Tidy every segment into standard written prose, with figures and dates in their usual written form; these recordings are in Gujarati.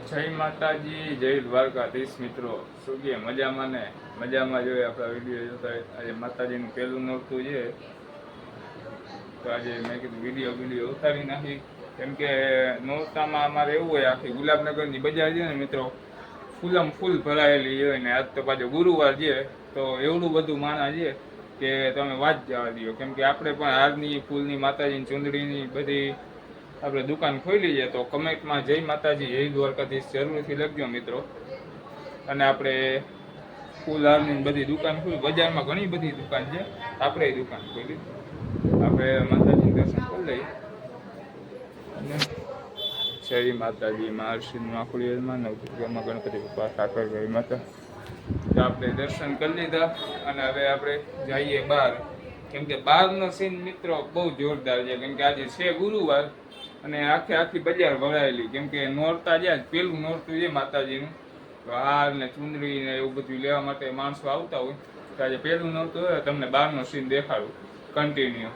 જય માતાજી, જય દ્વારકાધીશ મિત્રો. શું કે મજામાં ને? મજામાં જોઈએ આપણા વિડીયો જોતા. આજે માતાજીનું પહેલું નોરતું છે, તો આજે મેં કીધું વિડીયો ઉતારી નાખી. કેમ કે નોરતામાં અમારે એવું હોય, આખી ગુલાબનગરની બજાર છે ને મિત્રો, ફૂલમ ફૂલ ભરાયેલી હોય ને. આજ તો પાછો ગુરુવાર છે, તો એવડું બધું માણસ છે કે તમે વાત જવા દો. કેમ કે આપણે પણ હારની, ફૂલની, માતાજીની ચૂંદડીની બધી આપણે દુકાન ખોલી છે. તો કમેન્ટમાં જય માતાજી, જય દ્વારકાધીશ જરૂરથી લખજો મિત્રો. અને આપણે ફૂલ હારની બધી દુકાન ખોલી, બજારમાં ઘણી બધી દુકાન છે, આપણે દુકાન ખોલી. આપણે માતાજીનું દર્શન કરી લઈએ. અને જય માતાજી, મહારસિદ્ધ માખુડીમાં નવદુર્ગામાં ગણપતિ બાપા ઠાકર ગઈ માતા. તો આપણે દર્શન કરી લીધા અને હવે આપણે જઈએ બહાર. કેમ કે બહારનો સીન મિત્રો બહુ જોરદાર છે. કેમ કે આજે છે ગુરુવાર અને આખી બજાર ભરાયેલી. કેમ કે નોરતા જ્યાં પેલું નોરતું છે માતાજીનું, તો હાર ને ચૂંદડી ને એવું બધું લેવા માટે માણસો આવતા હોય. તો આજે પેલું નોરતું હોય, તમને બહારનો સીન દેખાડું કન્ટિન્યુ.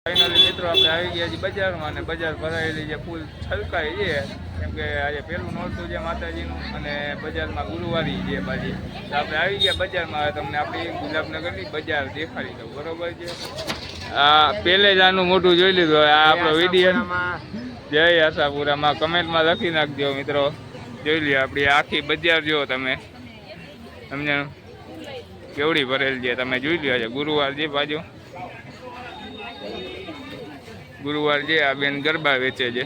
ફાઇનલી મિત્રો આપણે આવી ગયા છીએ બજારમાં, અને બજાર ભરાયેલી છે, ફૂલ છલકાય છે. કેમ કે આજે પેલું નોરતું છે માતાજીનું અને બજારમાં ગુરુવારી છે બાજી. તો આપણે આવી ગયા બજારમાં. હવે તમને આપણી ગુલાબનગરની બજાર દેખાડી દઉં, બરોબર છે? આ પહેલે જ આનું મોટું જોઈ લીધું. હવે આ આપણો વિડીયો જય આશાપુરામાં કમેન્ટમાં લખી નાખજો મિત્રો. જોઈ લ્યો આપણી આખી બજાર જુઓ તમે, તમને કેવડી ભરેલ છે તમે જોઈ લ્યો. છે ગુરુવાર છે, બાજુ ગુરુવાર છે. આ બેન ગરબા વેચે છે,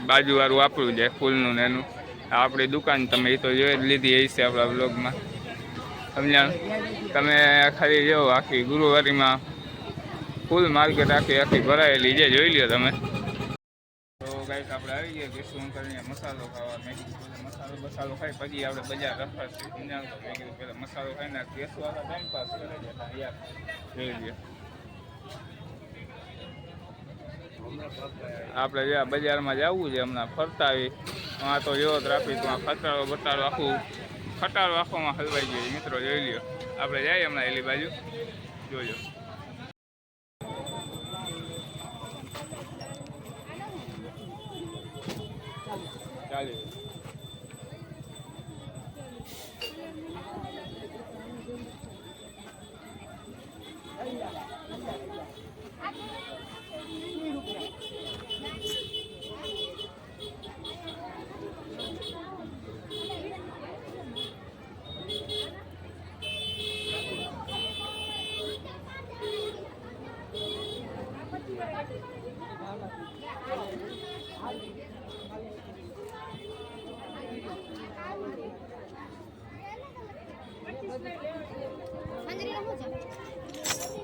બાજુવાળું આપણું છે ફૂલનું ને એનું. આપણી દુકાન તમે એ તો જોઈ જ લીધી હશે આપણા બ્લોગમાં. સમજ્યા? તમે ખાલી જો આખી ગુરુવારીમાં ફૂલ માર્કેટ આખી ભરાયેલી છે, જોઈ લ્યો તમે. તો ગાઈસ આપણે આવી ગયા કેશું કરીને મસાલો ખાવા. મેં કીધું મસાલો ખાઈ પછી આપણે બજાર રફાશે. સમજાવ તો મેં કીધું પહેલાં મસાલો ખાઈને ગેસવાળા ટાઈમ પાસ કરે છે. યાર જોઈ લ્યો. આપણે જે બજારમાં જવું છે હમણાં ફરતા આવી. આ તો જેવો ટ્રાફિકમાં ખટારો આખોમાં હલવાઈ ગયો મિત્રો, જોઈ લ્યો. આપણે જઈએ હમણાં એલી બાજુ, જોજો. ચાલે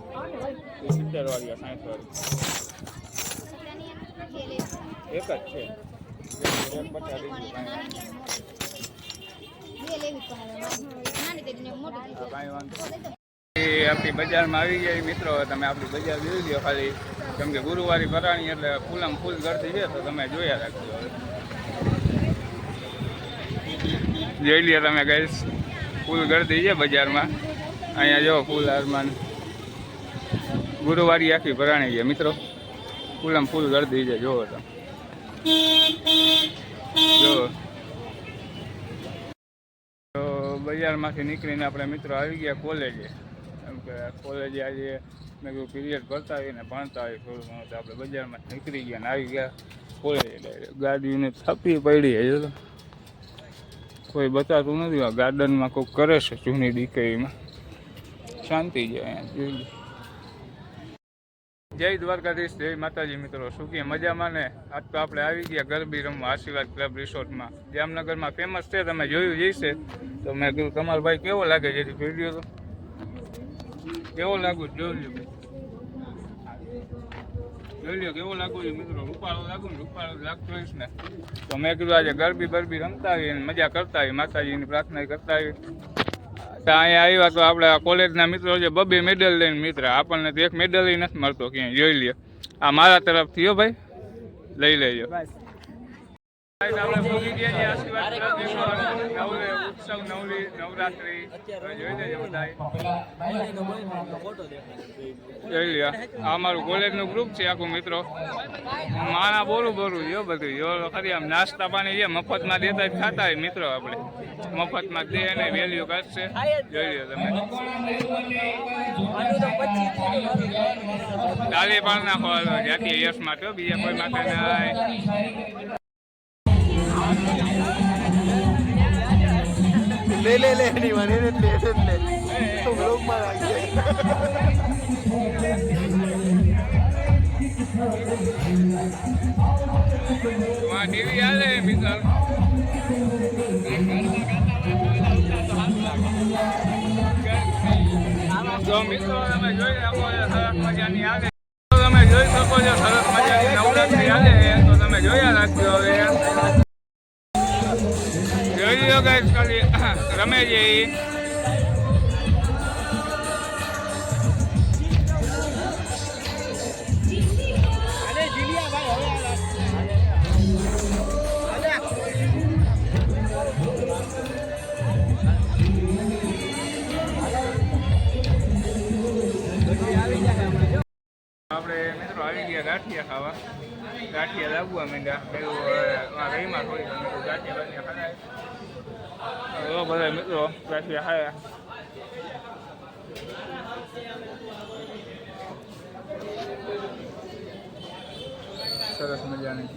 વાળી 60 વાળી એક જ છે. આપણી બજારમાં આવી ગયા મિત્રો. તમે આપણી બજાર જોઈ લો ખાલી. કેમ કે ગુરુવારી ભરાણી એટલે ફૂલમ ફૂલ ગરદી છે, તો તમે જોયા રાખજો. જોઈ લ્યો તમે ગઈશ, ફૂલ ગરદી છે બજારમાં. અહીંયા જો ફૂલ હારમાં ગુરુવારી આખી ભરાણી છે મિત્રો, ફૂલમ ફૂલ ગરદી છે. જોવો તમે, જો. તો બજારમાંથી નીકળીને આપણે મિત્રો આવી ગયા કોલેજે. કેમ કે કોલેજે આજે મેં કહ્યું પીરિયડ ભરતા આવીને ભણતા આવી થોડું ઘણું. તો આપણે બજારમાં નીકળી ગયા ને આવી ગયા કોલેજે. ગાડીને થપી પડી છે, કોઈ બતાતું નથી. આ ગાર્ડનમાં કોઈક કરે છે જૂની દીકરીમાં. શાંતિ છે અહીંયા, જોઈ. જય દ્વારકાધીશ, જય માતાજી મિત્રો. શું કે મજામાં ને? આજ તો આપણે આવી ગયા ગરબી રમવા આશીર્વાદ ક્લબ રિસોર્ટમાં, જામનગરમાં ફેમસ છે. તમે જોયું જઈશે. તો મેં કીધું તમારો ભાઈ કેવો લાગે છે વિડીયો, તો કેવો લાગુ જોઈ લ્યો. જોઈ લ્યો કેવો લાગુ છે મિત્રો. રૂપાળો લાગુ ને? રૂપાળો લાગતો હોઈશ ને. તો મેં કીધું આજે ગરબી બરબી રમતા આવીએ, મજા કરતા આવીએ, માતાજીની પ્રાર્થના કરતા આવીએ. અહીંયા આવ્યા તો આપણે કોલેજના મિત્રો છે, 2 મેડલ લઈને મિત્ર. આપણને તો એક મેડલ નથી મળતો ક્યાંય, જોઈ લ્યો. આ મારા તરફથી હો ભાઈ, લઈ લેજો. આપણે ભોગી ગયા આશીર્વાદ ઉત્સવ નવરાત્રી જોઈ લેજો બધા જોઈ લ્યો આ અમારું કોલેજનું ગ્રુપ છે આખું મિત્રો માણા બોલું જો બધું જો ખરી આમ નાસ્તા પાણી છે મફતમાં દેતા જ ખાતા હોય મિત્રો આપણે મફતમાં દે અને વેલ્યુ કરશે જોઈ લ્યો તમે તાલી પણ નાખો જ્યાંથી યશ માટે બીજા કોઈ માટે નહીં ले नहीं माने ले तुम लोग मार आइए वहाँ टीवी आ रहे मित्र जो મિત્રો તમે જોઈ શકો છો સરસ મજાની આવે તમે જોઈ શકો છો સરસ મજાની નવરાત્રી આવે તો તમે જોયા રાખજો હવે જોઈ લો ગાઈસ ખાલી રમે છે આપણે મિત્રો આવી ગયા ગાંઠિયા ખાવા ગાંઠિયા લાગવા માંડ્યા પેલું રહીમાં થોડી ગાંઠિયા ખાય બધા મિત્રો ગાંઠિયા ખાયા સરસ મજાની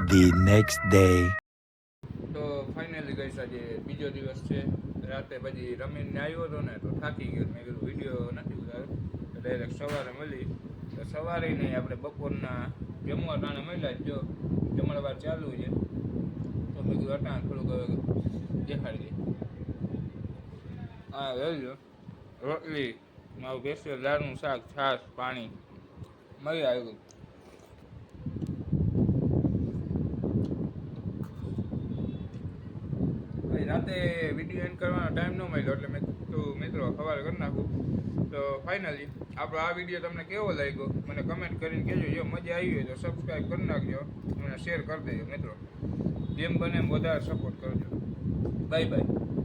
The next day. તો ફાઇનલી ગઈ આજે બીજો દિવસ છે રાતે પછી રમીને આવ્યો હતો ને તો થાકી ગયો મેં કીધું વિડીયો નથી ઉતાર્યો તો ડાયરેક્ટ સવારે મળી તો સવારે નહીં આપણે બપોરના જમવા ટાણે મળ્યા જો જમણવાર ચાલુ છે તો મેં કીધું અટાણ થોડુંક દેખાડી દે હા જોઈજો રોટલી મારું સ્પેશિયલ દાળનું શાક છાશ પાણી મળી આવ્યું રાતે વિડીયો એન્ડ કરવાનો ટાઈમ ન મળ્યો એટલે મેં તો મિત્રો સવારે કરી નાખું તો ફાઇનલી આપણો આ વિડીયો તમને કેવો લાગ્યો મને કમેન્ટ કરીને કહેજો જો મજા આવી હોય તો સબસ્ક્રાઈબ કરી નાખજો અને શેર કરી દેજો મિત્રો જેમ બને એમ વધારે સપોર્ટ કરજો બાય બાય